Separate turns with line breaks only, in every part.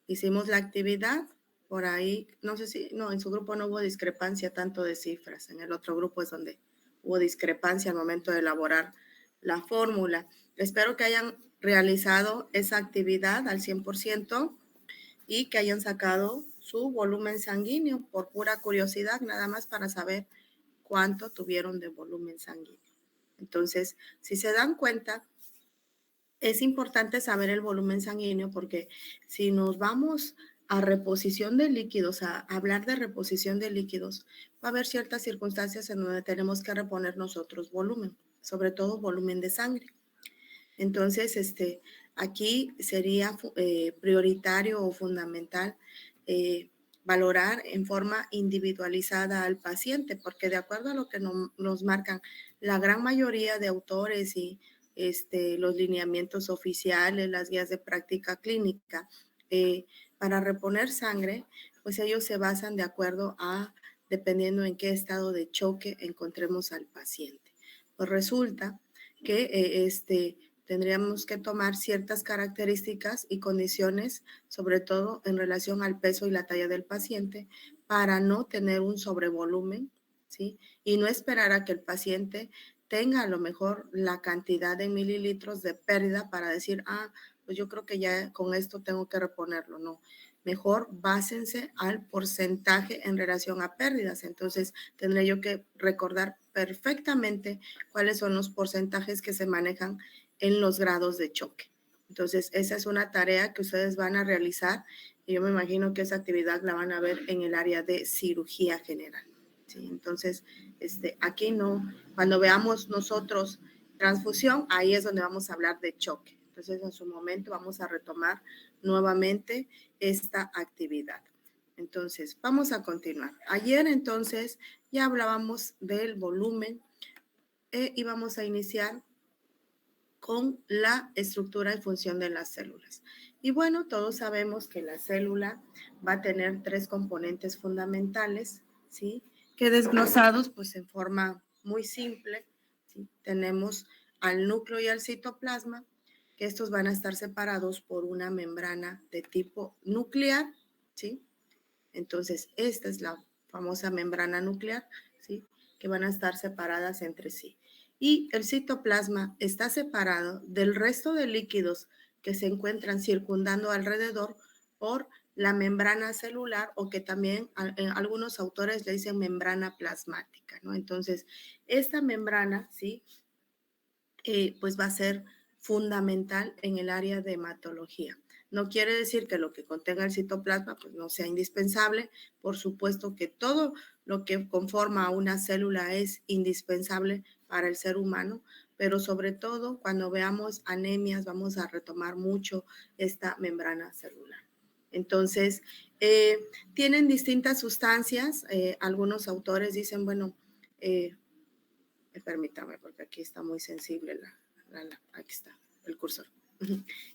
hicimos la actividad, por ahí, no sé si, no, en su grupo no hubo discrepancia tanto de cifras, en el otro grupo es donde hubo discrepancia al momento de elaborar la fórmula. Espero que hayan realizado esa actividad al 100% y que hayan sacado su volumen sanguíneo por pura curiosidad, nada más para saber cuánto tuvieron de volumen sanguíneo. Entonces, si se dan cuenta, es importante saber el volumen sanguíneo porque si nos vamos a reposición de líquidos, a hablar de reposición de líquidos, va a haber ciertas circunstancias en donde tenemos que reponer nosotros volumen, sobre todo volumen de sangre. Entonces, aquí sería prioritario o fundamental valorar en forma individualizada al paciente, porque de acuerdo a lo que nos marcan la gran mayoría de autores y los lineamientos oficiales, las guías de práctica clínica, para reponer sangre, pues ellos se basan de acuerdo a, dependiendo en qué estado de choque encontremos al paciente. Pues resulta que tendríamos que tomar ciertas características y condiciones, sobre todo en relación al peso y la talla del paciente, para no tener un sobrevolumen, ¿sí? Y no esperar a que el paciente tenga a lo mejor la cantidad de mililitros de pérdida para decir, pues yo creo que ya con esto tengo que reponerlo. No, mejor básense al porcentaje en relación a pérdidas. Entonces, tendré yo que recordar perfectamente cuáles son los porcentajes que se manejan en los grados de choque. Entonces, esa es una tarea que ustedes van a realizar y yo me imagino que esa actividad la van a ver en el área de cirugía general. ¿Sí? Entonces, aquí no, cuando veamos nosotros transfusión, ahí es donde vamos a hablar de choque. Entonces, en su momento vamos a retomar nuevamente esta actividad. Entonces, vamos a continuar. Ayer, entonces, ya hablábamos del volumen y vamos a iniciar con la estructura y función de las células. Y bueno, todos sabemos que la célula va a tener tres componentes fundamentales, ¿sí? Que desglosados, pues en forma muy simple, ¿sí? Tenemos al núcleo y al citoplasma, que estos van a estar separados por una membrana de tipo nuclear, ¿sí? Entonces, esta es la famosa membrana nuclear, ¿sí? Que van a estar separadas entre sí. Y el citoplasma está separado del resto de líquidos que se encuentran circundando alrededor por la membrana celular o que también algunos autores le dicen membrana plasmática, ¿no? Entonces, esta membrana, ¿sí? Pues va a ser fundamental en el área de hematología. No quiere decir que lo que contenga el citoplasma pues no sea indispensable. Por supuesto que todo lo que conforma una célula es indispensable para el ser humano, pero sobre todo cuando veamos anemias vamos a retomar mucho esta membrana celular. Entonces, tienen distintas sustancias. Algunos autores dicen, bueno, permítame porque aquí está muy sensible aquí está el cursor.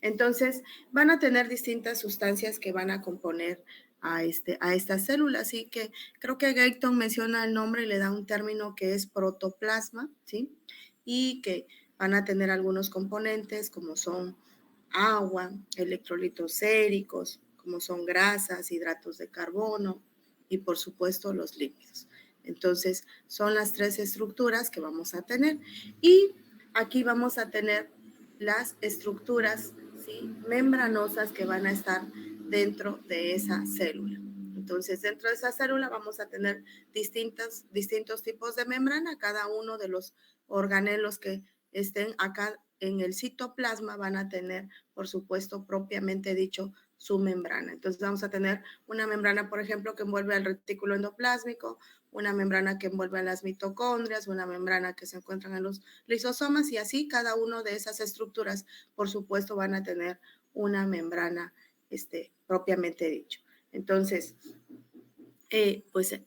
Entonces, van a tener distintas sustancias que van a componer a estas células, así que creo que Gayton menciona el nombre y le da un término que es protoplasma, ¿sí? Y que van a tener algunos componentes como son agua, electrolitos séricos, como son grasas, hidratos de carbono y por supuesto los lípidos. Entonces, son las tres estructuras que vamos a tener. Y aquí vamos a tener las estructuras, ¿sí? Membranosas que van a estar dentro de esa célula. Entonces, dentro de esa célula vamos a tener distintos tipos de membrana. Cada uno de los organelos que estén acá en el citoplasma van a tener, por supuesto, propiamente dicho, su membrana. Entonces, vamos a tener una membrana, por ejemplo, que envuelve al retículo endoplásmico, una membrana que envuelve a las mitocondrias, una membrana que se encuentra en los lisosomas y así cada una de esas estructuras, por supuesto, van a tener una membrana propiamente dicho. Entonces, pues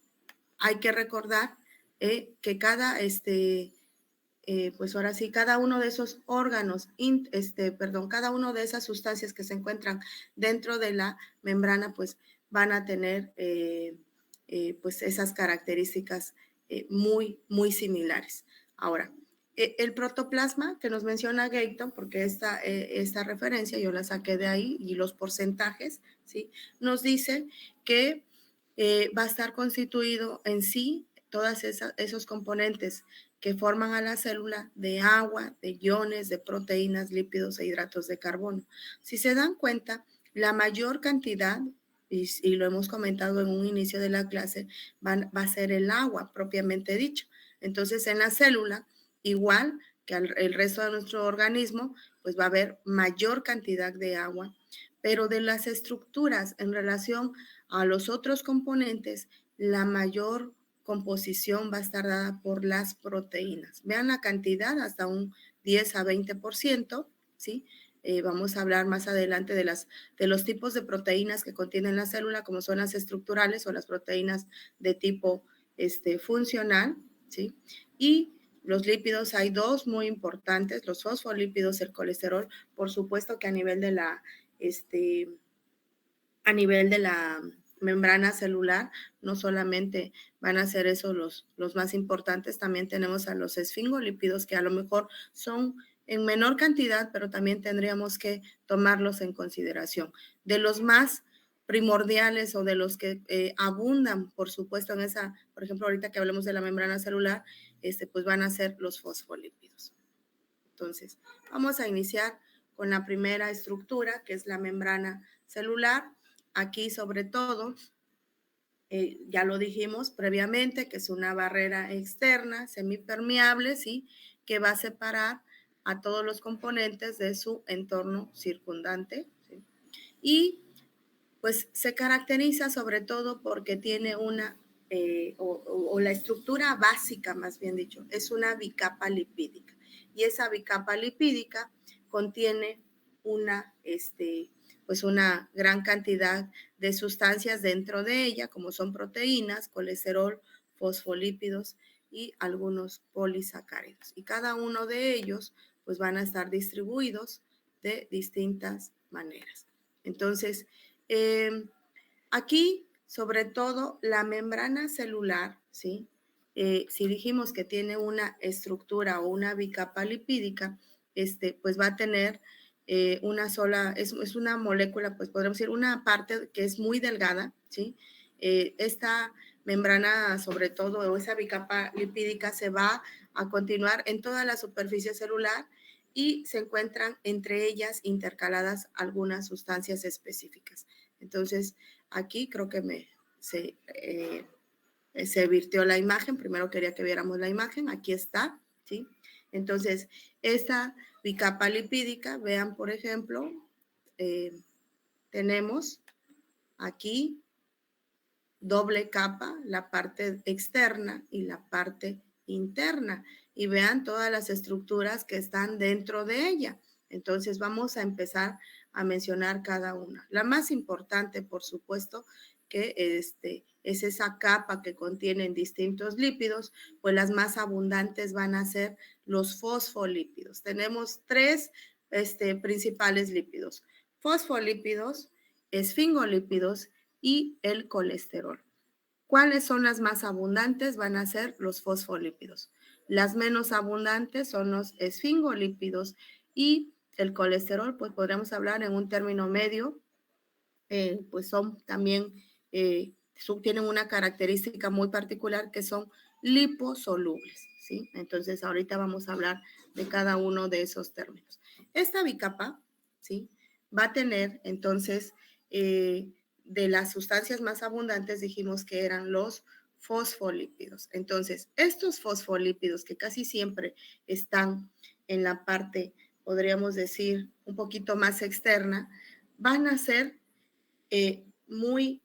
hay que recordar que cada, pues ahora sí, cada uno de esos órganos, cada uno de esas sustancias que se encuentran dentro de la membrana, pues van a tener pues esas características muy, muy similares. Ahora, El protoplasma que nos menciona Gayton, porque esta referencia yo la saqué de ahí y los porcentajes, ¿sí? Nos dice que va a estar constituido en sí todos esos componentes que forman a la célula de agua, de iones, de proteínas, lípidos e hidratos de carbono. Si se dan cuenta, la mayor cantidad, y lo hemos comentado en un inicio de la clase, va a ser el agua propiamente dicho. Entonces, en la célula, igual que el resto de nuestro organismo, pues va a haber mayor cantidad de agua, pero de las estructuras en relación a los otros componentes, la mayor composición va a estar dada por las proteínas. Vean la cantidad, hasta un 10 a 20%, ¿sí? Vamos a hablar más adelante de los tipos de proteínas que contienen la célula, como son las estructurales o las proteínas de tipo funcional, ¿sí? Y los lípidos, hay dos muy importantes, los fosfolípidos, el colesterol, por supuesto que a nivel de la membrana celular, no solamente van a ser esos los más importantes, también tenemos a los esfingolípidos, que a lo mejor son en menor cantidad, pero también tendríamos que tomarlos en consideración. De los más primordiales o de los que abundan, por supuesto, en esa, por ejemplo, ahorita que hablemos de la membrana celular, pues van a ser los fosfolípidos. Entonces, vamos a iniciar con la primera estructura, que es la membrana celular. Aquí, sobre todo, ya lo dijimos previamente, que es una barrera externa, semipermeable, ¿sí? Que va a separar a todos los componentes de su entorno circundante, ¿sí? Y pues se caracteriza sobre todo porque tiene una, o la estructura básica, más bien dicho, es una bicapa lipídica. Y esa bicapa lipídica contiene pues una gran cantidad de sustancias dentro de ella, como son proteínas, colesterol, fosfolípidos y algunos polisacáridos. Y cada uno de ellos pues van a estar distribuidos de distintas maneras. Entonces, aquí, sobre todo, la membrana celular, ¿sí? Si dijimos que tiene una estructura o una bicapa lipídica, pues va a tener una sola, es una molécula, pues podríamos decir, una parte que es muy delgada, ¿sí? Esta membrana, sobre todo, o esa bicapa lipídica, se va a continuar en toda la superficie celular y se encuentran entre ellas intercaladas algunas sustancias específicas. Entonces, aquí creo que se virtió la imagen. Primero quería que viéramos la imagen. Aquí está, ¿sí? Entonces, esta bicapa lipídica, vean, por ejemplo, tenemos aquí doble capa, la parte externa y la parte interna. Y vean todas las estructuras que están dentro de ella. Entonces vamos a empezar a mencionar cada una. La más importante, por supuesto, que es esa capa que contiene distintos lípidos, pues las más abundantes van a ser los fosfolípidos. Tenemos tres principales lípidos: fosfolípidos, esfingolípidos y el colesterol. ¿Cuáles son las más abundantes? Van a ser los fosfolípidos. Las menos abundantes son los esfingolípidos y el colesterol, pues podríamos hablar en un término medio, pues son también, tienen una característica muy particular que son liposolubles, ¿sí? Entonces ahorita vamos a hablar de cada uno de esos términos. Esta bicapa, ¿sí? Va a tener entonces, de las sustancias más abundantes dijimos que eran los fosfolípidos. Entonces, estos fosfolípidos que casi siempre están en la parte, podríamos decir, un poquito más externa, van a ser muy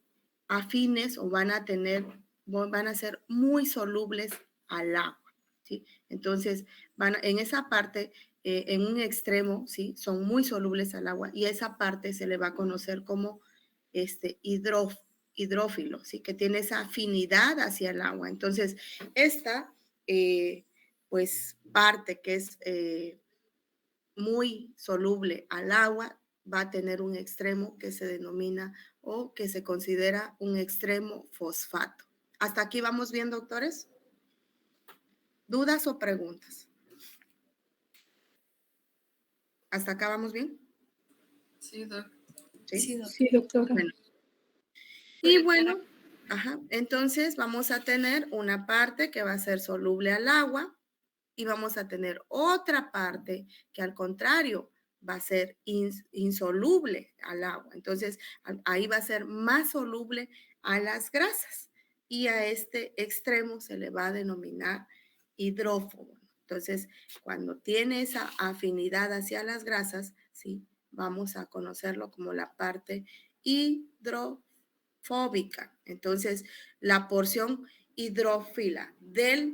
afines o van a ser muy solubles al agua, ¿sí? Entonces, en esa parte, en un extremo, ¿sí? Son muy solubles al agua y esa parte se le va a conocer como hidrófilo, ¿sí? Que tiene esa afinidad hacia el agua. Entonces, esta, pues, parte que es muy soluble al agua va a tener un extremo que se denomina o que se considera un extremo fosfato. ¿Hasta aquí vamos bien, doctores? ¿Dudas o preguntas? ¿Hasta acá vamos bien?
Sí, doctor.
Sí,
Sí, doctora.
bueno. Y bueno, entonces vamos a tener una parte que va a ser soluble al agua y vamos a tener otra parte que al contrario va a ser insoluble al agua. Entonces ahí va a ser más soluble a las grasas y a este extremo se le va a denominar hidrófobo. Entonces, cuando tiene esa afinidad hacia las grasas, ¿sí? Vamos a conocerlo como la parte hidrofóbica. Entonces, la porción hidrófila de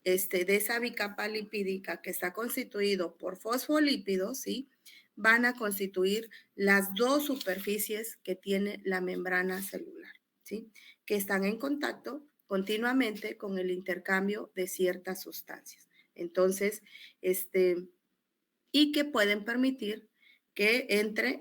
esa bicapa lipídica que está constituido por fosfolípidos, ¿sí? Van a constituir las dos superficies que tiene la membrana celular, ¿sí? Que están en contacto continuamente con el intercambio de ciertas sustancias. Entonces, y que pueden permitir que entre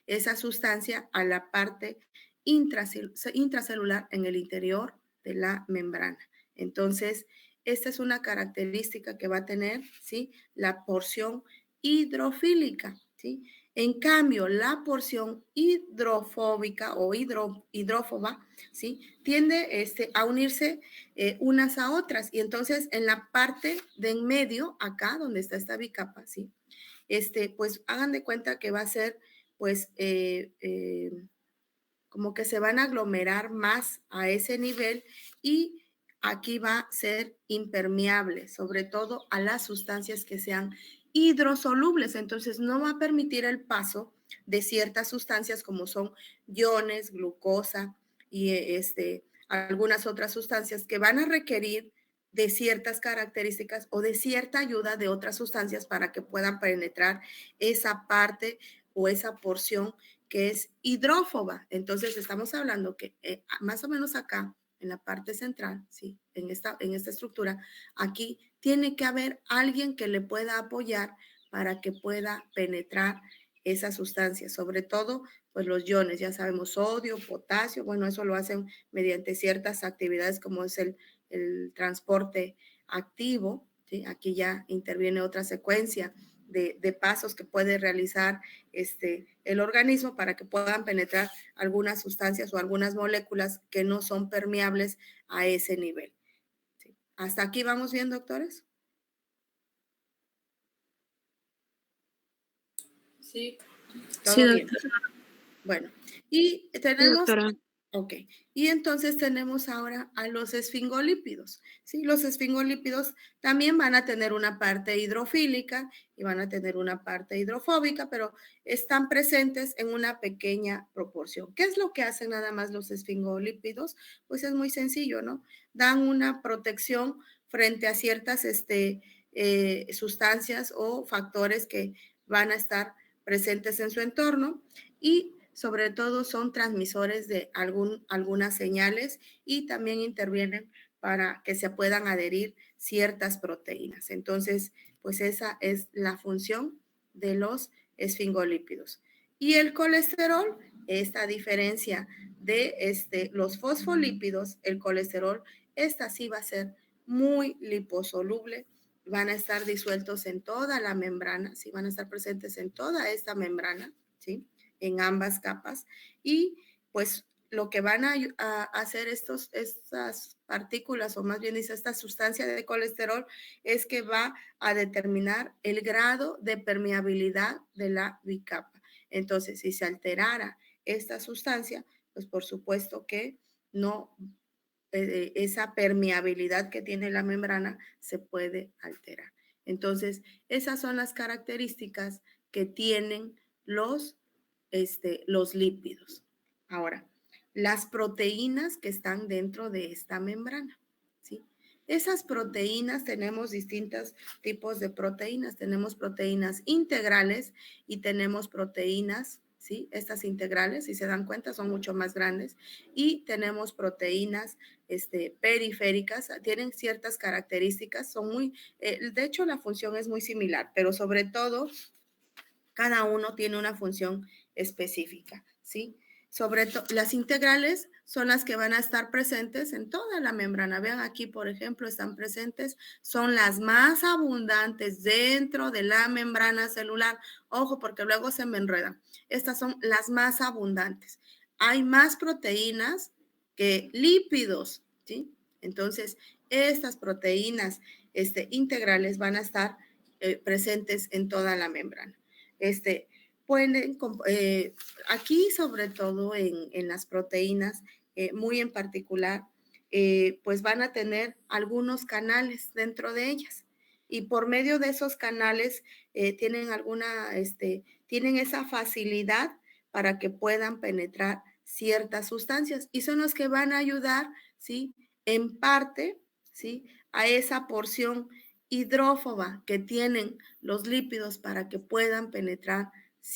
esa sustancia a la parte intracelular en el interior de la membrana. Entonces, esta es una característica que va a tener, ¿sí? La porción hidrofílica, ¿sí? En cambio, la porción hidrofóbica o hidrófoba, ¿sí? Tiende a unirse unas a otras. Y entonces, en la parte de en medio, acá donde está esta bicapa, ¿sí? Pues hagan de cuenta que va a ser, pues, como que se van a aglomerar más a ese nivel y aquí va a ser impermeable, sobre todo a las sustancias que sean hidrosolubles. Entonces, no va a permitir el paso de ciertas sustancias como son iones, glucosa y algunas otras sustancias que van a requerir de ciertas características o de cierta ayuda de otras sustancias para que puedan penetrar esa parte o esa porción que es hidrófoba. Entonces, estamos hablando que más o menos acá, en la parte central, ¿sí? En esta estructura, aquí tiene que haber alguien que le pueda apoyar para que pueda penetrar esa sustancia, sobre todo, pues los iones, ya sabemos, sodio, potasio, bueno, eso lo hacen mediante ciertas actividades como es el transporte activo, ¿sí? Aquí ya interviene otra secuencia de pasos que puede realizar el organismo para que puedan penetrar algunas sustancias o algunas moléculas que no son permeables a ese nivel. ¿Sí? ¿Hasta aquí vamos bien, doctores?
Sí.
¿Todo bien?
Doctora.
Bueno, y
Sí,
tenemos...
doctora.
Ok, y entonces tenemos ahora a los esfingolípidos. ¿Sí? Los esfingolípidos también van a tener una parte hidrofílica y van a tener una parte hidrofóbica, pero están presentes en una pequeña proporción. ¿Qué es lo que hacen nada más los esfingolípidos? Pues es muy sencillo, ¿no? Dan una protección frente a ciertas sustancias o factores que van a estar presentes en su entorno y sobre todo son transmisores de algunas señales y también intervienen para que se puedan adherir ciertas proteínas. Entonces, pues esa es la función de los esfingolípidos. Y el colesterol, esta diferencia de los fosfolípidos, el colesterol, esta sí va a ser muy liposoluble, van a estar disueltos en toda la membrana, sí van a estar presentes en toda esta membrana, ¿sí? En ambas capas y pues lo que van a hacer estas partículas o más bien dice esta sustancia de colesterol es que va a determinar el grado de permeabilidad de la bicapa. Entonces, si se alterara esta sustancia, pues por supuesto que no, esa permeabilidad que tiene la membrana se puede alterar. Entonces, esas son las características que tienen los lípidos. Ahora, las proteínas que están dentro de esta membrana, ¿sí? Esas proteínas, tenemos distintos tipos de proteínas. Tenemos proteínas integrales y tenemos proteínas, ¿sí? Estas integrales, si se dan cuenta, son mucho más grandes. Y tenemos proteínas periféricas, tienen ciertas características, son muy, de hecho la función es muy similar, pero sobre todo cada uno tiene una función específica, ¿sí? sobre todo las integrales son las que van a estar presentes en toda la membrana. Vean aquí, por ejemplo, están presentes, son las más abundantes dentro de la membrana celular. Ojo, porque luego se me enredan. Estas son las más abundantes. Hay más proteínas que lípidos, ¿sí? Entonces, estas proteínas integrales van a estar presentes en toda la membrana. Pueden, aquí sobre todo en las proteínas, muy en particular, pues van a tener algunos canales dentro de ellas y por medio de esos canales tienen esa facilidad para que puedan penetrar ciertas sustancias y son los que van a ayudar, ¿sí? En parte, ¿sí? A esa porción hidrófoba que tienen los lípidos para que puedan penetrar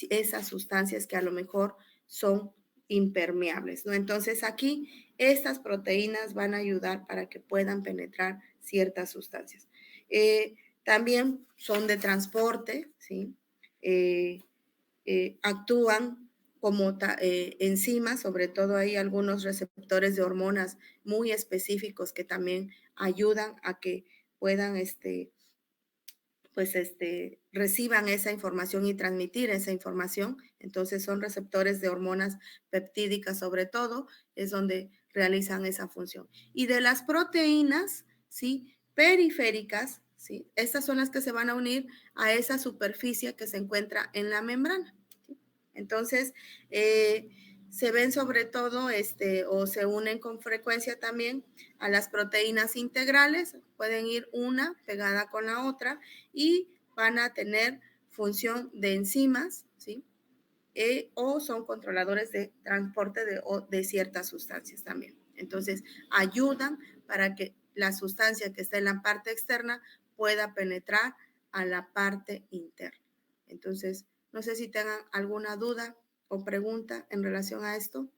esas sustancias que a lo mejor son impermeables, ¿no? Entonces aquí estas proteínas van a ayudar para que puedan penetrar ciertas sustancias. También son de transporte, ¿sí? Actúan como enzimas, sobre todo hay algunos receptores de hormonas muy específicos que también ayudan a que puedan reciban esa información y transmitir esa información. Entonces son receptores de hormonas peptídicas sobre todo, es donde realizan esa función. Y de las proteínas, ¿sí? Periféricas, ¿sí? Estas son las que se van a unir a esa superficie que se encuentra en la membrana. ¿Sí? Entonces, se ven sobre todo o se unen con frecuencia también a las proteínas integrales, pueden ir una pegada con la otra y van a tener función de enzimas, ¿sí? O son controladores de transporte de ciertas sustancias también. Entonces, ayudan para que la sustancia que está en la parte externa pueda penetrar a la parte interna. Entonces, no sé si tengan alguna duda o pregunta en relación a esto.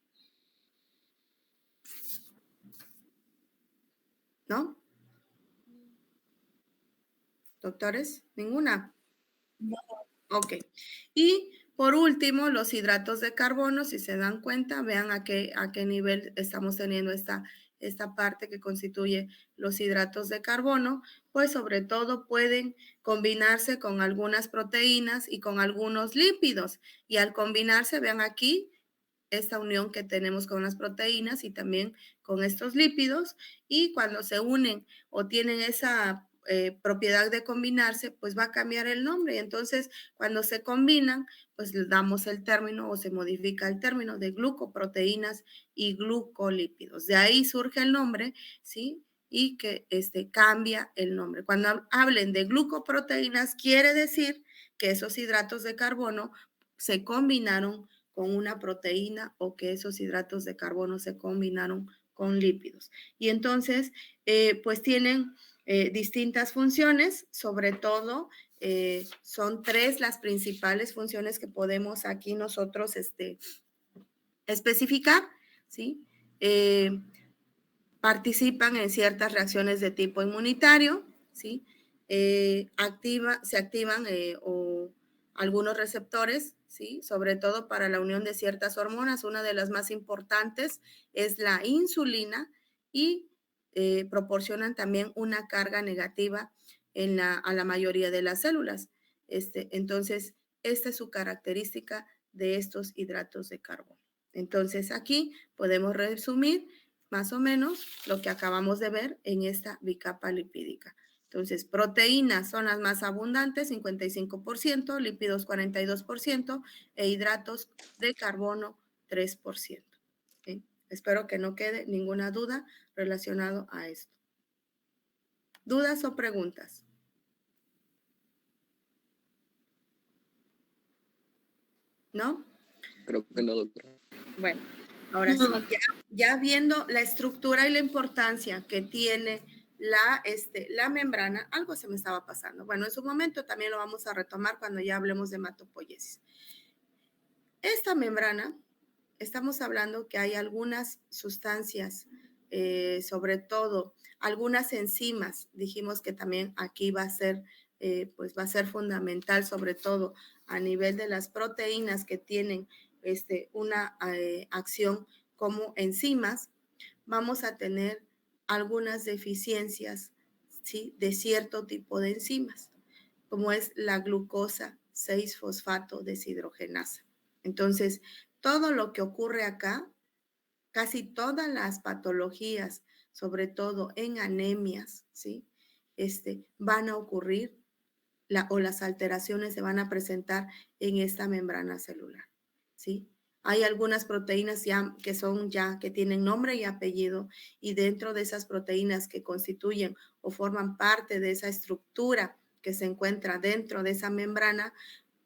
¿No? ¿Doctores? ¿Ninguna?
No.
Ok. Y por último, los hidratos de carbono, si se dan cuenta, vean a qué nivel estamos teniendo esta parte que constituye los hidratos de carbono, pues sobre todo pueden combinarse con algunas proteínas y con algunos lípidos. Y al combinarse, vean aquí, esta unión que tenemos con las proteínas y también con estos lípidos, y cuando se unen o tienen esa propiedad de combinarse, pues va a cambiar el nombre. Y entonces, cuando se combinan, pues le damos el término o se modifica el término de glucoproteínas y glucolípidos. De ahí surge el nombre, ¿sí? Y que cambia el nombre. Cuando hablen de glucoproteínas, quiere decir que esos hidratos de carbono se combinaron con una proteína o que esos hidratos de carbono se combinaron con lípidos. Y entonces, pues tienen distintas funciones, sobre todo son tres las principales funciones que podemos aquí nosotros especificar, ¿sí? Participan en ciertas reacciones de tipo inmunitario, ¿sí? Se activan o algunos receptores, ¿sí? Sobre todo para la unión de ciertas hormonas. Una de las más importantes es la insulina y proporcionan también una carga negativa a la mayoría de las células. Entonces, esta es su característica de estos hidratos de carbono. Entonces, aquí podemos resumir más o menos lo que acabamos de ver en esta bicapa lipídica. Entonces, proteínas son las más abundantes, 55%, lípidos 42% e hidratos de carbono 3%. ¿Sí? Espero que no quede ninguna duda relacionado a esto. ¿Dudas o preguntas? ¿No?
Creo que no, doctora.
Bueno, ahora sí, ya viendo la estructura y la importancia que tiene la membrana, algo se me estaba pasando. Bueno, en su momento también lo vamos a retomar cuando ya hablemos de hematopoiesis. Esta membrana, estamos hablando que hay algunas sustancias, sobre todo algunas enzimas, dijimos que también aquí va a ser, pues va a ser fundamental, sobre todo a nivel de las proteínas que tienen una acción como enzimas, vamos a tener algunas deficiencias, ¿sí?, de cierto tipo de enzimas, como es la glucosa 6-fosfato deshidrogenasa. Entonces, todo lo que ocurre acá, casi todas las patologías, sobre todo en anemias, ¿sí?, van a ocurrir o las alteraciones se van a presentar en esta membrana celular, ¿sí? Hay algunas proteínas que tienen nombre y apellido, y dentro de esas proteínas que constituyen o forman parte de esa estructura que se encuentra dentro de esa membrana,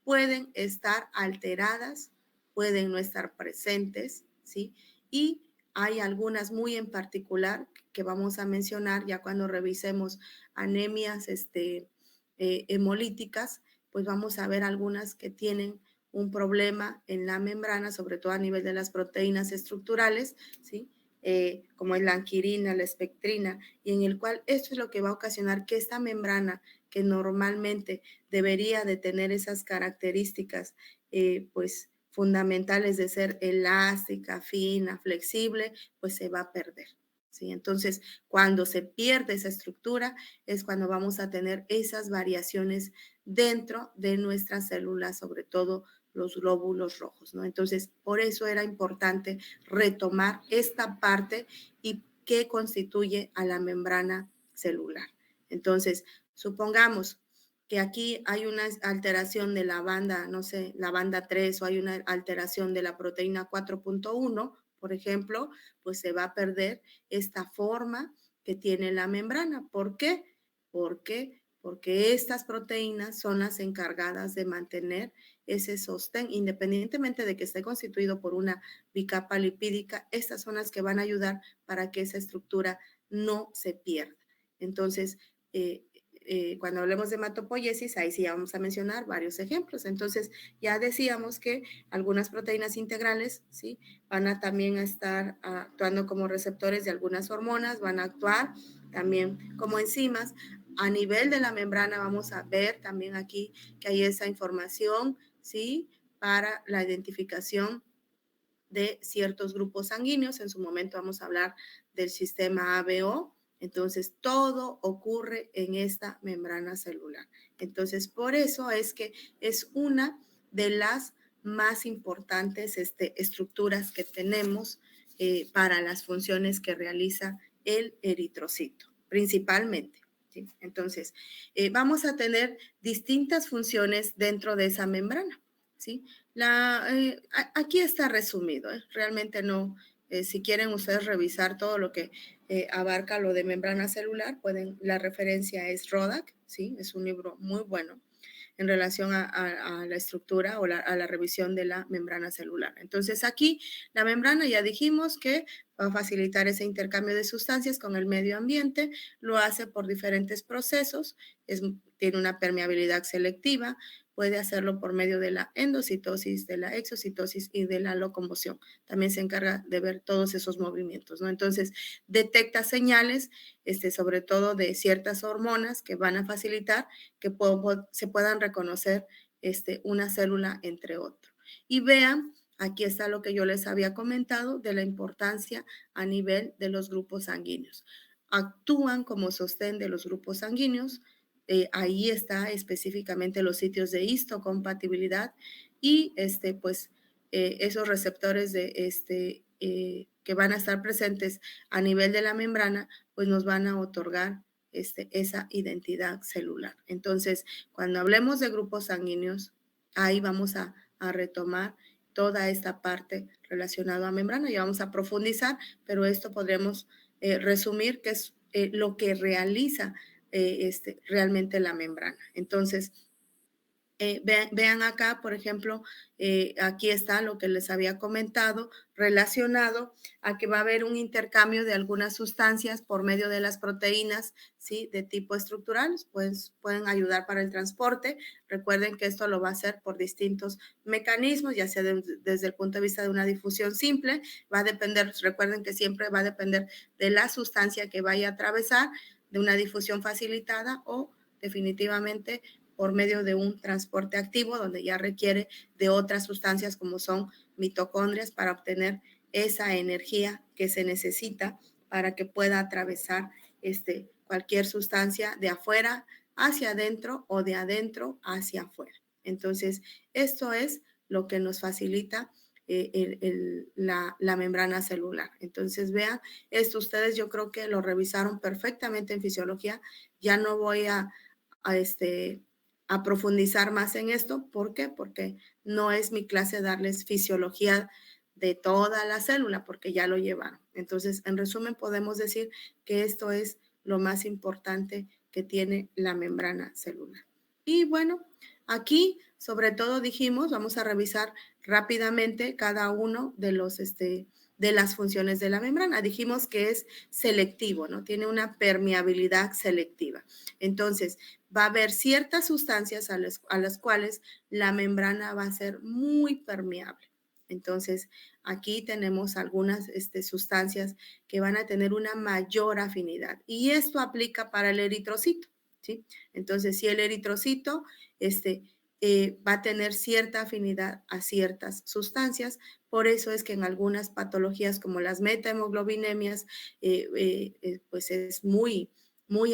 pueden estar alteradas, pueden no estar presentes, ¿sí? Y hay algunas muy en particular que vamos a mencionar ya cuando revisemos anemias hemolíticas, pues vamos a ver algunas que tienen un problema en la membrana, sobre todo a nivel de las proteínas estructurales, ¿sí? Como es la anquirina, la espectrina, y en el cual esto es lo que va a ocasionar que esta membrana, que normalmente debería de tener esas características, pues fundamentales de ser elástica, fina, flexible, pues se va a perder, ¿sí? Entonces, cuando se pierde esa estructura, es cuando vamos a tener esas variaciones dentro de nuestras células, sobre todo los glóbulos rojos, ¿no? Entonces, por eso era importante retomar esta parte y qué constituye a la membrana celular. Entonces, supongamos que aquí hay una alteración de la banda, no sé, la banda 3, o hay una alteración de la proteína 4.1, por ejemplo, pues se va a perder esta forma que tiene la membrana. ¿Por qué? Porque estas proteínas son las encargadas de mantener ese sostén, independientemente de que esté constituido por una bicapa lipídica. Estas son las que van a ayudar para que esa estructura no se pierda. Entonces, cuando hablemos de hematopoiesis, ahí sí vamos a mencionar varios ejemplos. Entonces, ya decíamos que algunas proteínas integrales, ¿sí?, van a también estar actuando como receptores de algunas hormonas, van a actuar también como enzimas. A nivel de la membrana vamos a ver también aquí que hay esa información, ¿sí?, para la identificación de ciertos grupos sanguíneos. En su momento vamos a hablar del sistema ABO. Entonces, todo ocurre en esta membrana celular. Entonces, por eso es que es una de las más importantes estructuras que tenemos para las funciones que realiza el eritrocito, principalmente, ¿sí? Entonces, vamos a tener distintas funciones dentro de esa membrana, ¿sí? Aquí está resumido, realmente no. Si quieren ustedes revisar todo lo que abarca lo de membrana celular, la referencia es Rodak, ¿sí? Es un libro muy bueno en relación a la estructura o a la revisión de la membrana celular. Entonces, aquí la membrana ya dijimos que va a facilitar ese intercambio de sustancias con el medio ambiente, lo hace por diferentes procesos, tiene una permeabilidad selectiva, puede hacerlo por medio de la endocitosis, de la exocitosis y de la locomoción. También se encarga de ver todos esos movimientos, ¿no? Entonces, detecta señales, sobre todo de ciertas hormonas que van a facilitar que se puedan reconocer una célula entre otro. Y vean, aquí está lo que yo les había comentado de la importancia a nivel de los grupos sanguíneos. Actúan como sostén de los grupos sanguíneos. Ahí está específicamente los sitios de histocompatibilidad y esos receptores que van a estar presentes a nivel de la membrana, pues nos van a otorgar esa identidad celular. Entonces, cuando hablemos de grupos sanguíneos, ahí vamos a retomar toda esta parte relacionada a membrana y vamos a profundizar, pero esto podremos resumir que es lo que realiza realmente la membrana. Entonces, vean acá, por ejemplo, aquí está lo que les había comentado relacionado a que va a haber un intercambio de algunas sustancias por medio de las proteínas, ¿sí?, de tipo estructural, pues pueden ayudar para el transporte. Recuerden que esto lo va a hacer por distintos mecanismos, ya sea desde el punto de vista de una difusión simple, va a depender, recuerden que siempre va a depender de la sustancia que vaya a atravesar, de una difusión facilitada o definitivamente por medio de un transporte activo donde ya requiere de otras sustancias como son mitocondrias para obtener esa energía que se necesita para que pueda atravesar cualquier sustancia de afuera hacia adentro o de adentro hacia afuera. Entonces, esto es lo que nos facilita la membrana celular. Entonces, vean, esto ustedes yo creo que lo revisaron perfectamente en fisiología. Ya no voy a profundizar más en esto. ¿Por qué? Porque no es mi clase darles fisiología de toda la célula, porque ya lo llevaron. Entonces, en resumen, podemos decir que esto es lo más importante que tiene la membrana celular. Y bueno, aquí sobre todo dijimos, vamos a revisar rápidamente cada uno de de las funciones de la membrana. Dijimos que es selectivo, ¿no? Tiene una permeabilidad selectiva. Entonces, va a haber ciertas sustancias a las cuales la membrana va a ser muy permeable. Entonces, aquí tenemos algunas sustancias que van a tener una mayor afinidad. Y esto aplica para el eritrocito, ¿sí? Entonces, si el eritrocito va a tener cierta afinidad a ciertas sustancias, por eso es que en algunas patologías como las metahemoglobinemias, pues es muy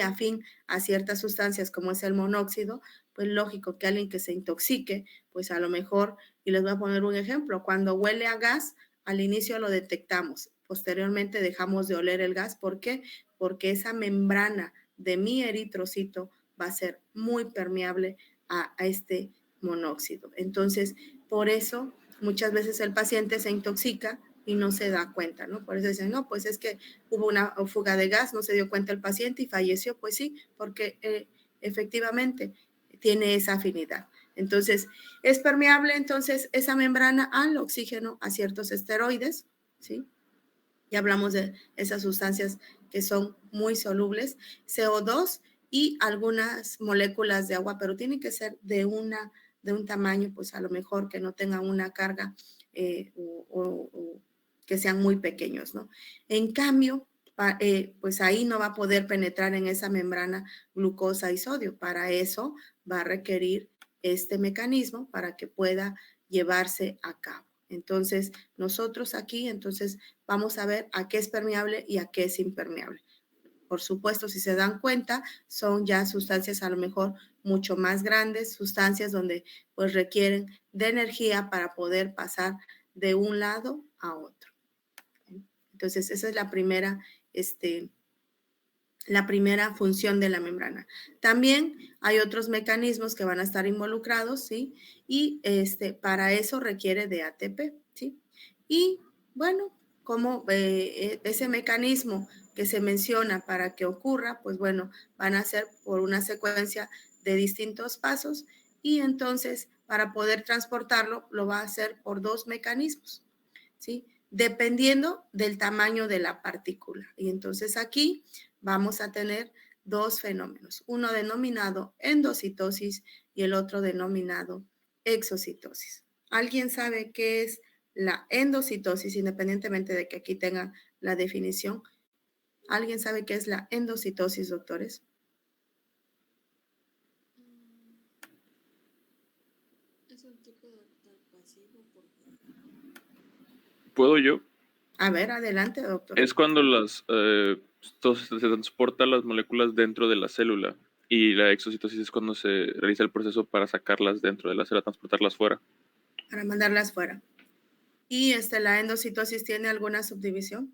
afín a ciertas sustancias como es el monóxido. Pues lógico que alguien que se intoxique, pues a lo mejor, y les voy a poner un ejemplo, cuando huele a gas, al inicio lo detectamos, posteriormente dejamos de oler el gas. ¿Por qué? Porque esa membrana de mi eritrocito va a ser muy permeable a este monóxido. Entonces, por eso muchas veces el paciente se intoxica y no se da cuenta, ¿no? Por eso dicen, no, pues es que hubo una fuga de gas, no se dio cuenta el paciente y falleció. Pues sí, porque efectivamente tiene esa afinidad. Entonces, es permeable entonces esa membrana al oxígeno, a ciertos esteroides, ¿sí? Ya hablamos de esas sustancias que son muy solubles, CO2 y algunas moléculas de agua, pero tienen que ser de un tamaño, pues a lo mejor que no tengan una carga o que sean muy pequeños, ¿no? En cambio, pues ahí no va a poder penetrar en esa membrana glucosa y sodio. Para eso va a requerir este mecanismo para que pueda llevarse a cabo. Entonces, nosotros aquí, vamos a ver a qué es permeable y a qué es impermeable. Por supuesto, si se dan cuenta, son ya sustancias a lo mejor mucho más grandes, sustancias donde pues requieren de energía para poder pasar de un lado a otro. Entonces, esa es la primera función de la membrana. También hay otros mecanismos que van a estar involucrados, ¿sí? Y para eso requiere de ATP, ¿sí? Y bueno, como ese mecanismo que se menciona para que ocurra, pues bueno, van a ser por una secuencia de distintos pasos y entonces para poder transportarlo lo va a hacer por dos mecanismos, ¿sí? Dependiendo del tamaño de la partícula. Y entonces aquí vamos a tener dos fenómenos, uno denominado endocitosis y el otro denominado exocitosis. ¿Alguien sabe qué es la endocitosis, independientemente de que aquí tengan la definición? ¿Alguien sabe qué es la endocitosis, doctores?
Es un tipo de pasivo porque...
¿Puedo yo?
A ver, adelante, doctor.
Es cuando se transportan las moléculas dentro de la célula y la exocitosis es cuando se realiza el proceso para sacarlas dentro de la célula, transportarlas fuera.
Para mandarlas fuera. ¿Y la endocitosis tiene alguna subdivisión?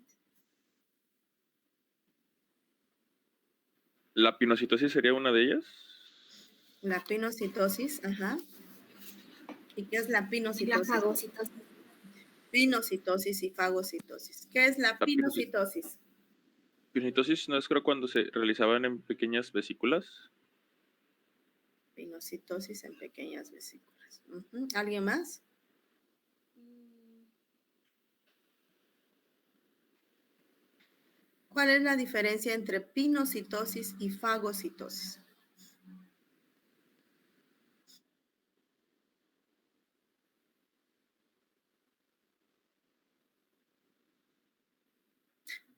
¿La pinocitosis sería una de ellas?
La pinocitosis, ajá. ¿Y qué es la pinocitosis?
La fagocitosis.
Pinocitosis y fagocitosis. ¿Qué es la pinocitosis?
Pinocitosis no es, creo, cuando se realizaban en pequeñas vesículas.
Pinocitosis en pequeñas vesículas. ¿Alguien más? ¿Cuál es la diferencia entre pinocitosis y fagocitosis?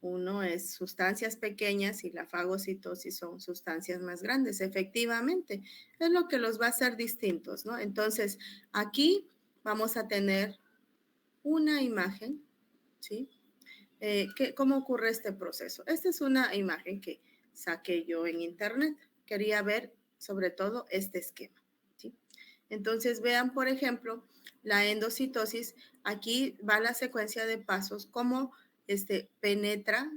Uno es sustancias pequeñas y la fagocitosis son sustancias más grandes. Efectivamente, es lo que los va a hacer distintos, ¿no? Entonces, aquí vamos a tener una imagen, ¿sí? ¿Cómo ocurre este proceso? Esta es una imagen que saqué yo en internet. Quería ver sobre todo este esquema, ¿sí? Entonces vean, por ejemplo, la endocitosis. Aquí va la secuencia de pasos, cómo penetra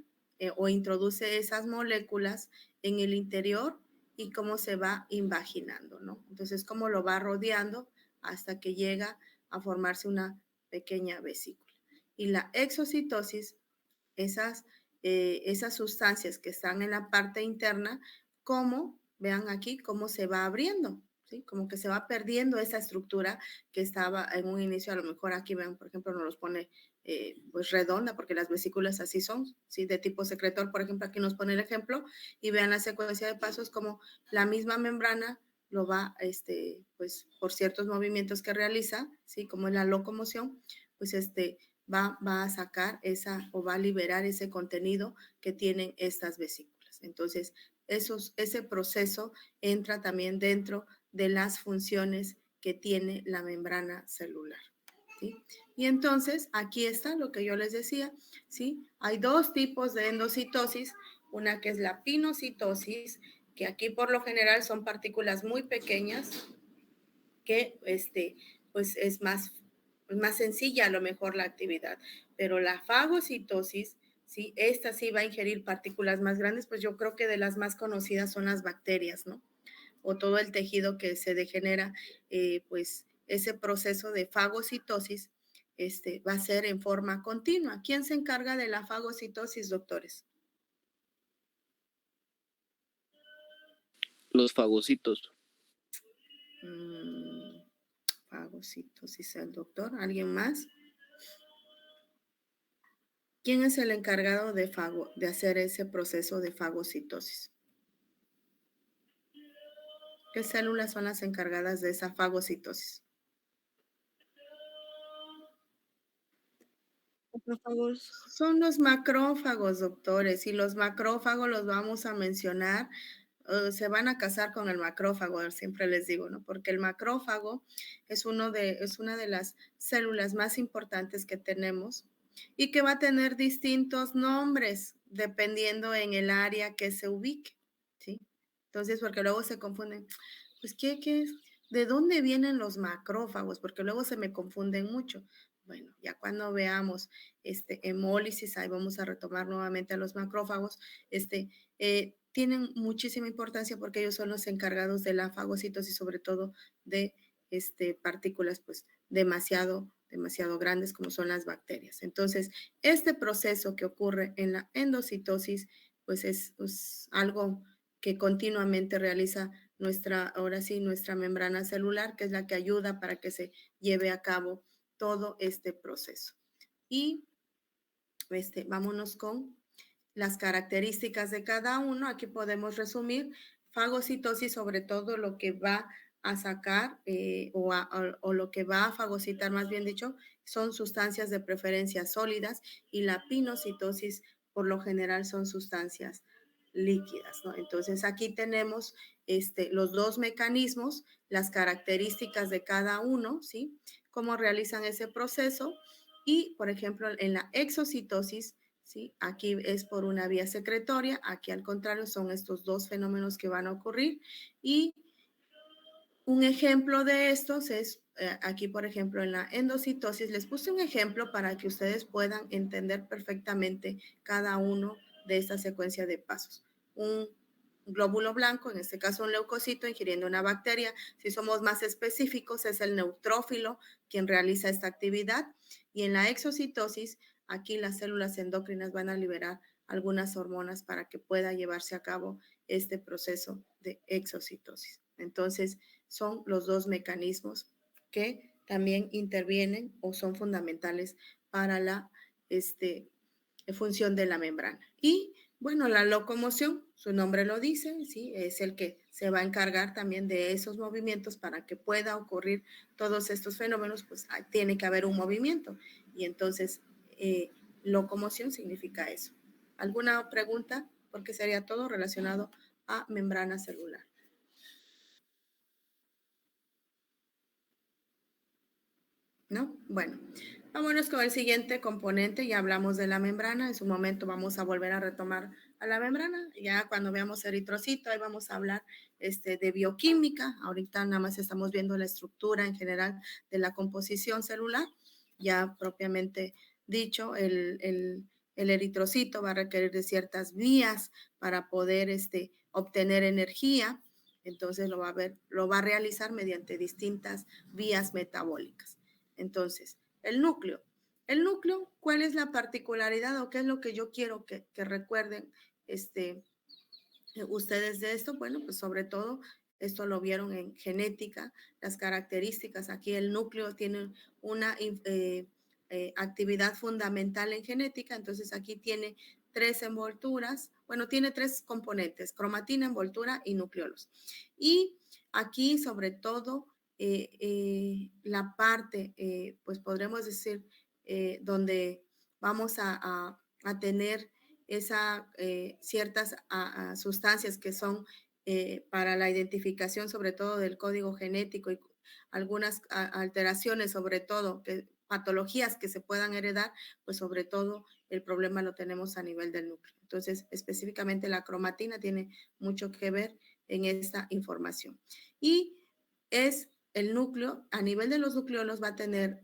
o introduce esas moléculas en el interior y cómo se va invaginando, ¿no? Entonces, cómo lo va rodeando hasta que llega a formarse una pequeña vesícula. Y la exocitosis, esas sustancias que están en la parte interna, como, vean aquí, cómo se va abriendo, ¿sí? Como que se va perdiendo esa estructura que estaba en un inicio, a lo mejor aquí, vean, por ejemplo, nos los pone pues redonda, porque las vesículas así son, ¿sí? De tipo secretor, por ejemplo, aquí nos pone el ejemplo, y vean la secuencia de pasos como la misma membrana lo va, pues por ciertos movimientos que realiza, ¿sí? Como en la locomoción, pues va a sacar o va a liberar ese contenido que tienen estas vesículas. Entonces, ese proceso entra también dentro de las funciones que tiene la membrana celular, ¿sí? Y entonces, aquí está lo que yo les decía, ¿sí? Hay dos tipos de endocitosis, una que es la pinocitosis, que aquí por lo general son partículas muy pequeñas, que pues es más sencilla a lo mejor la actividad, pero la fagocitosis, ¿sí? Esta sí va a ingerir partículas más grandes, pues yo creo que de las más conocidas son las bacterias, ¿no? O todo el tejido que se degenera, pues ese proceso de fagocitosis va a ser en forma continua. ¿Quién se encarga de la fagocitosis, doctores?
Los fagocitos.
Fagocitosis, el doctor. ¿Alguien más? ¿Quién es el encargado de hacer ese proceso de fagocitosis? ¿Qué células son las encargadas de esa fagocitosis?
Macrófagos.
Son los macrófagos, doctores, y los macrófagos los vamos a mencionar, se van a casar con el macrófago, siempre les digo, ¿no? Porque el macrófago es una de las células más importantes que tenemos y que va a tener distintos nombres dependiendo en el área que se ubique, ¿sí? Entonces, porque luego se confunden, pues, ¿qué es? ¿De dónde vienen los macrófagos? Porque luego se me confunden mucho. Bueno, ya cuando veamos hemólisis, ahí vamos a retomar nuevamente a los macrófagos, tienen muchísima importancia porque ellos son los encargados de la fagocitosis, sobre todo de partículas pues demasiado grandes como son las bacterias. Entonces, este proceso que ocurre en la endocitosis, pues es algo que continuamente realiza ahora sí, nuestra membrana celular, que es la que ayuda para que se lleve a cabo todo este proceso. Y vámonos con las características de cada uno. Aquí podemos resumir fagocitosis, sobre todo lo que va a sacar o lo que va a fagocitar, más bien dicho, son sustancias de preferencia sólidas, y la pinocitosis por lo general son sustancias líquidas, ¿no? Entonces aquí tenemos los dos mecanismos, las características de cada uno, ¿sí? Cómo realizan ese proceso. Y, por ejemplo, en la exocitosis, ¿sí? Aquí es por una vía secretoria, aquí al contrario son estos dos fenómenos que van a ocurrir. Y un ejemplo de estos es aquí, por ejemplo, en la endocitosis. Les puse un ejemplo para que ustedes puedan entender perfectamente cada uno de esta secuencia de pasos. Un glóbulo blanco, en este caso un leucocito, ingiriendo una bacteria. Si somos más específicos, es el neutrófilo quien realiza esta actividad. Y en la exocitosis, aquí las células endocrinas van a liberar algunas hormonas para que pueda llevarse a cabo este proceso de exocitosis. Entonces, son los dos mecanismos que también intervienen o son fundamentales para la función de la membrana. Y bueno, la locomoción, su nombre lo dice, ¿sí? Es el que se va a encargar también de esos movimientos para que pueda ocurrir todos estos fenómenos, pues tiene que haber un movimiento. Y entonces, locomoción significa eso. ¿Alguna pregunta? Porque sería todo relacionado a membrana celular. ¿No? Bueno, Vámonos con el siguiente componente. Ya hablamos de la membrana. En su momento vamos a volver a retomar a la membrana. Ya cuando veamos eritrocito, ahí vamos a hablar de bioquímica. Ahorita nada más estamos viendo la estructura en general de la composición celular. Ya propiamente dicho, el eritrocito va a requerir de ciertas vías para poder obtener energía. Entonces lo va a realizar mediante distintas vías metabólicas. Entonces, el núcleo. El núcleo, ¿cuál es la particularidad o qué es lo que yo quiero que recuerden ustedes de esto? Bueno, pues sobre todo, esto lo vieron en genética, las características. Aquí el núcleo tiene una actividad fundamental en genética, entonces aquí tiene 3 envolturas, bueno, tiene 3 componentes, cromatina, envoltura y nucleolos. Y aquí sobre todo la parte, pues podremos decir, donde vamos a tener ciertas sustancias que son para la identificación sobre todo del código genético y algunas alteraciones sobre todo, patologías que se puedan heredar, pues sobre todo el problema lo tenemos a nivel del núcleo. Entonces, específicamente la cromatina tiene mucho que ver en esta información. Y es el núcleo, a nivel de los nucleolos va a tener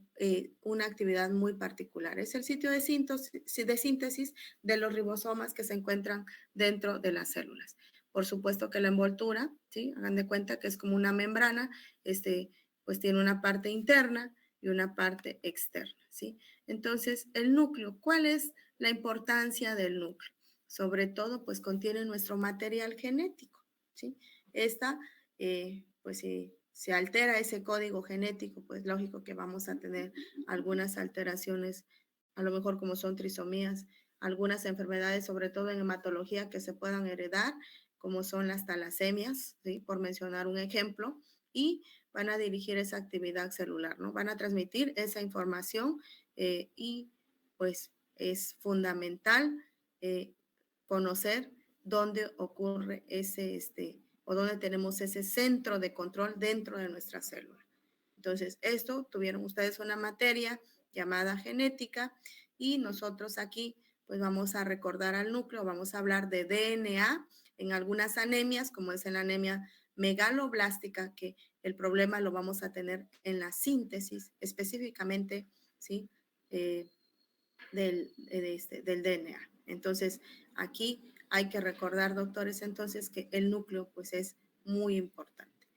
una actividad muy particular. Es el sitio de síntesis de los ribosomas que se encuentran dentro de las células. Por supuesto que la envoltura, ¿sí? Hagan de cuenta que es como una membrana, pues tiene una parte interna y una parte externa, ¿sí? Entonces, el núcleo, ¿cuál es la importancia del núcleo? Sobre todo, pues contiene nuestro material genético, ¿sí? Esta, pues si se altera ese código genético, pues lógico que vamos a tener algunas alteraciones, a lo mejor como son trisomías, algunas enfermedades, sobre todo en hematología, que se puedan heredar, como son las talasemias, ¿sí? Por mencionar un ejemplo, y van a dirigir esa actividad celular, ¿no? Van a transmitir esa información y pues es fundamental conocer dónde ocurre o dónde tenemos ese centro de control dentro de nuestra célula. Entonces, esto tuvieron ustedes una materia llamada genética y nosotros aquí pues vamos a recordar al núcleo, vamos a hablar de DNA en algunas anemias, como es en la anemia megaloblástica, que el problema lo vamos a tener en la síntesis, específicamente, ¿sí? Del DNA. Entonces, aquí hay que recordar, doctores, entonces que el núcleo pues es muy importante.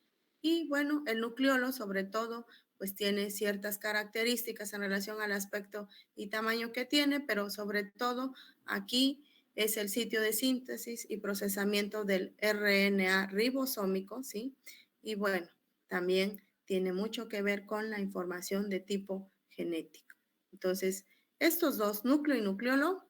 Y bueno, el nucleolo sobre todo pues tiene ciertas características en relación al aspecto y tamaño que tiene, pero sobre todo aquí es el sitio de síntesis y procesamiento del RNA ribosómico, ¿sí? Y bueno, también tiene mucho que ver con la información de tipo genético. Entonces, estos dos, núcleo y nucleolo,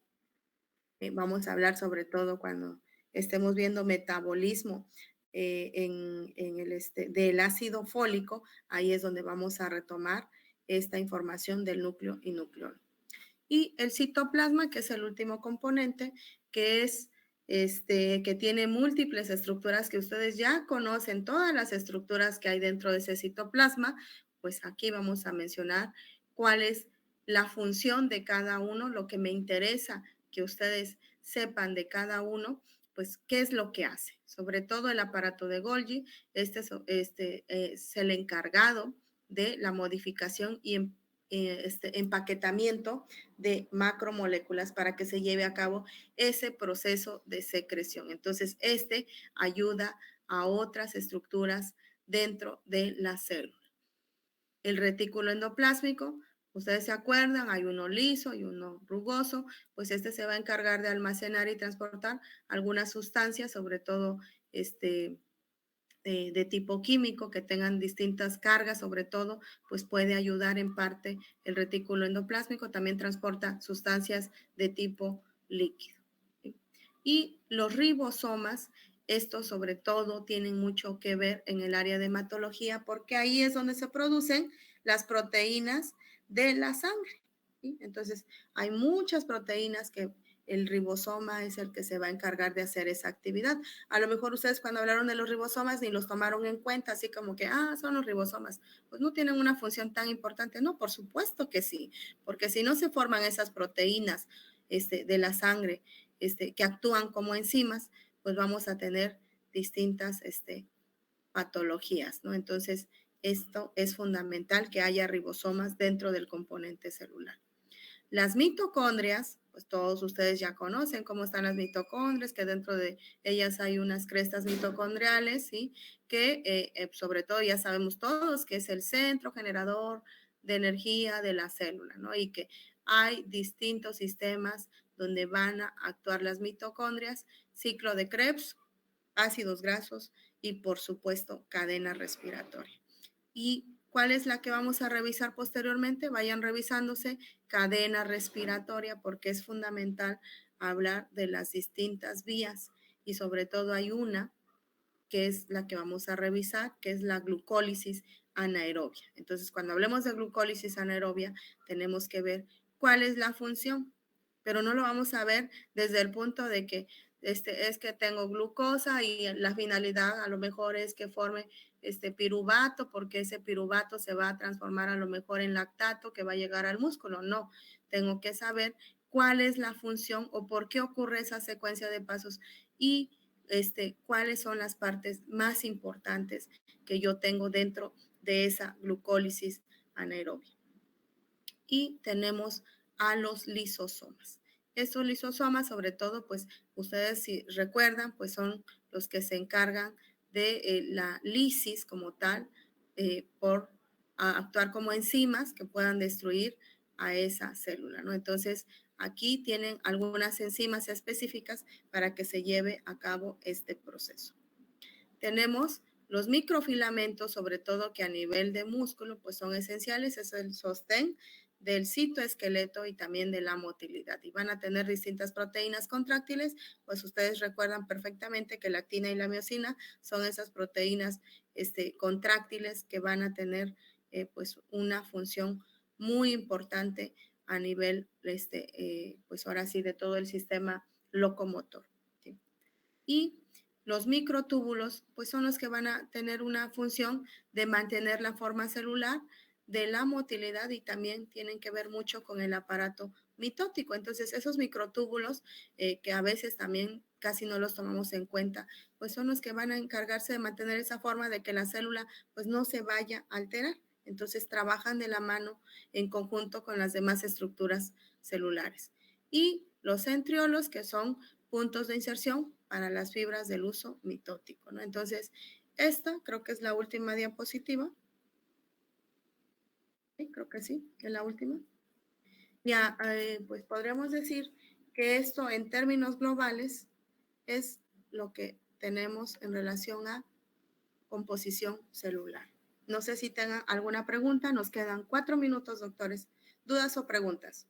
vamos a hablar sobre todo cuando estemos viendo metabolismo del ácido fólico, ahí es donde vamos a retomar esta información del núcleo y nucleolo. Y el citoplasma, que es el último componente, que es que tiene múltiples estructuras que ustedes ya conocen, todas las estructuras que hay dentro de ese citoplasma, pues aquí vamos a mencionar cuál es la función de cada uno, lo que me interesa que ustedes sepan de cada uno, pues qué es lo que hace. Sobre todo el aparato de Golgi, es el encargado de la modificación y empaquetamiento de macromoléculas para que se lleve a cabo ese proceso de secreción. Entonces, ayuda a otras estructuras dentro de la célula. El retículo endoplásmico, ustedes se acuerdan, hay uno liso y uno rugoso, pues se va a encargar de almacenar y transportar algunas sustancias, sobre todo de tipo químico, que tengan distintas cargas, sobre todo, pues puede ayudar en parte el retículo endoplásmico, también transporta sustancias de tipo líquido. Y los ribosomas, estos sobre todo tienen mucho que ver en el área de hematología, porque ahí es donde se producen las proteínas de la sangre, ¿sí? Entonces, hay muchas proteínas que el ribosoma es el que se va a encargar de hacer esa actividad. A lo mejor ustedes cuando hablaron de los ribosomas ni los tomaron en cuenta, así como que, son los ribosomas. Pues no tienen una función tan importante. No, por supuesto que sí, porque si no se forman esas proteínas de la sangre que actúan como enzimas, pues vamos a tener distintas patologías, ¿no? Entonces, esto es fundamental que haya ribosomas dentro del componente celular. Las mitocondrias, pues todos ustedes ya conocen cómo están las mitocondrias, que dentro de ellas hay unas crestas mitocondriales, ¿sí? Que sobre todo ya sabemos todos que es el centro generador de energía de la célula, ¿no? Y que hay distintos sistemas donde van a actuar las mitocondrias, ciclo de Krebs, ácidos grasos y por supuesto cadena respiratoria. ¿Y cuál es la que vamos a revisar posteriormente? Vayan revisándose cadena respiratoria porque es fundamental hablar de las distintas vías y sobre todo hay una que es la que vamos a revisar, que es la glucólisis anaerobia. Entonces, cuando hablemos de glucólisis anaerobia, tenemos que ver cuál es la función, pero no lo vamos a ver desde el punto de que es que tengo glucosa y la finalidad a lo mejor es que forme piruvato, porque ese piruvato se va a transformar a lo mejor en lactato que va a llegar al músculo. No, tengo que saber cuál es la función o por qué ocurre esa secuencia de pasos y cuáles son las partes más importantes que yo tengo dentro de esa glucólisis anaerobia. Y tenemos a los lisosomas. Estos lisosomas, sobre todo, pues ustedes si recuerdan, pues son los que se encargan de la lisis como tal, por actuar como enzimas que puedan destruir a esa célula, ¿no? Entonces, aquí tienen algunas enzimas específicas para que se lleve a cabo este proceso. Tenemos los microfilamentos, sobre todo que a nivel de músculo, pues son esenciales, es el sostén del citoesqueleto y también de la motilidad. Y van a tener distintas proteínas contráctiles, pues ustedes recuerdan perfectamente que la actina y la miosina son esas proteínas contráctiles que van a tener pues una función muy importante a nivel, pues ahora sí, de todo el sistema locomotor, ¿sí? Y los microtúbulos, pues son los que van a tener una función de mantener la forma celular, de la motilidad y también tienen que ver mucho con el aparato mitótico. Entonces, esos microtúbulos que a veces también casi no los tomamos en cuenta, pues son los que van a encargarse de mantener esa forma de que la célula pues no se vaya a alterar. Entonces, trabajan de la mano en conjunto con las demás estructuras celulares. Y los centriolos, que son puntos de inserción para las fibras del uso mitótico, ¿no? Entonces, esta creo que es la última diapositiva. Sí, creo que sí, es la última. Ya, pues podríamos decir que esto en términos globales es lo que tenemos en relación a composición celular. No sé si tengan alguna pregunta, nos quedan 4 minutos, doctores. ¿Dudas o preguntas?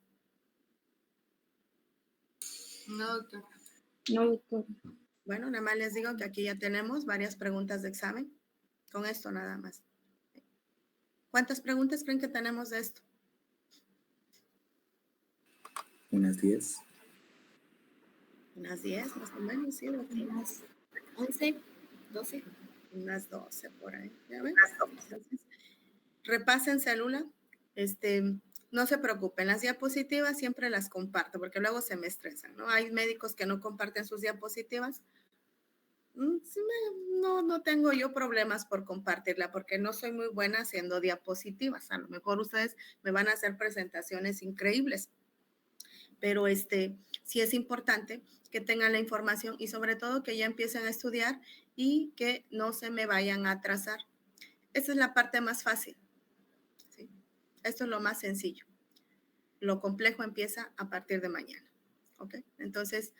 No, doctor.
No, doctor.
Bueno, nada más les digo que aquí ya tenemos varias preguntas de examen. Con esto nada más. ¿Cuántas preguntas creen que tenemos de esto?
Unas 10.
Unas 10, más o menos, sí, doctor.
Unas 11, 12.
Unas 12 por ahí. ¿Ya ven? Entonces, repasen célula. No se preocupen, las diapositivas siempre las comparto porque luego se me estresan, ¿no? Hay médicos que no comparten sus diapositivas. No tengo yo problemas por compartirla porque no soy muy buena haciendo diapositivas. A lo mejor ustedes me van a hacer presentaciones increíbles, pero sí es importante que tengan la información y sobre todo que ya empiecen a estudiar y que no se me vayan a atrasar. Esta es la parte más fácil, ¿sí? Esto es lo más sencillo. Lo complejo empieza a partir de mañana, ¿ok? Entonces,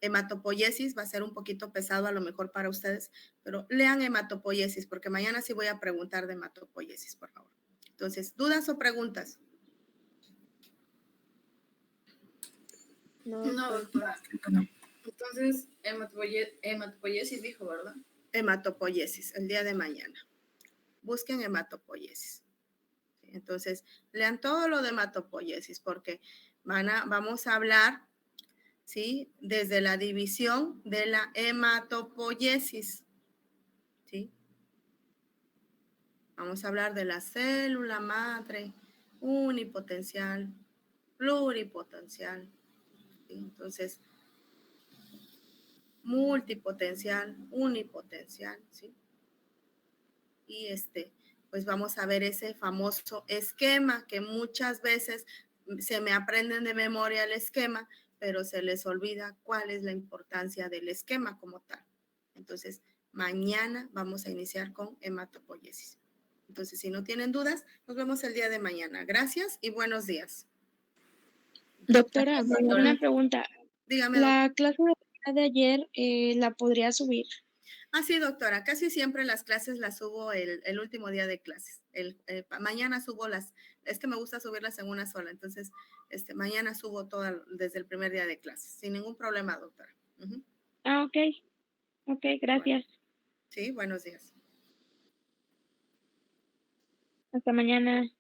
hematopoiesis va a ser un poquito pesado a lo mejor para ustedes, pero lean hematopoiesis porque mañana sí voy a preguntar de hematopoiesis, por favor. Entonces, ¿dudas o preguntas?
No,
No,
doctor.
doctor. Entonces, hematopoiesis dijo, ¿verdad?
Hematopoiesis, el día de mañana. Busquen hematopoiesis. Entonces, lean todo lo de hematopoiesis porque vamos a hablar ¿sí? Desde la división de la hematopoiesis, ¿sí? Vamos a hablar de la célula madre unipotencial, pluripotencial, ¿sí? Entonces, multipotencial, unipotencial, ¿sí? Y pues vamos a ver ese famoso esquema que muchas veces se me aprenden de memoria el esquema, pero se les olvida cuál es la importancia del esquema como tal. Entonces, mañana vamos a iniciar con hematopoiesis. Entonces, si no tienen dudas, nos vemos el día de mañana. Gracias y buenos días.
Doctora,
Doctora.
una pregunta.
Dígame, doctora.
La clase de ayer la podría subir.
Ah, sí, doctora, casi siempre las clases las subo el último día de clases. Mañana subo es que me gusta subirlas en una sola, entonces mañana subo todo desde el primer día de clases, sin ningún problema, doctora. Uh-huh.
Ah, ok. Ok, gracias.
Bueno, sí, buenos días.
Hasta mañana.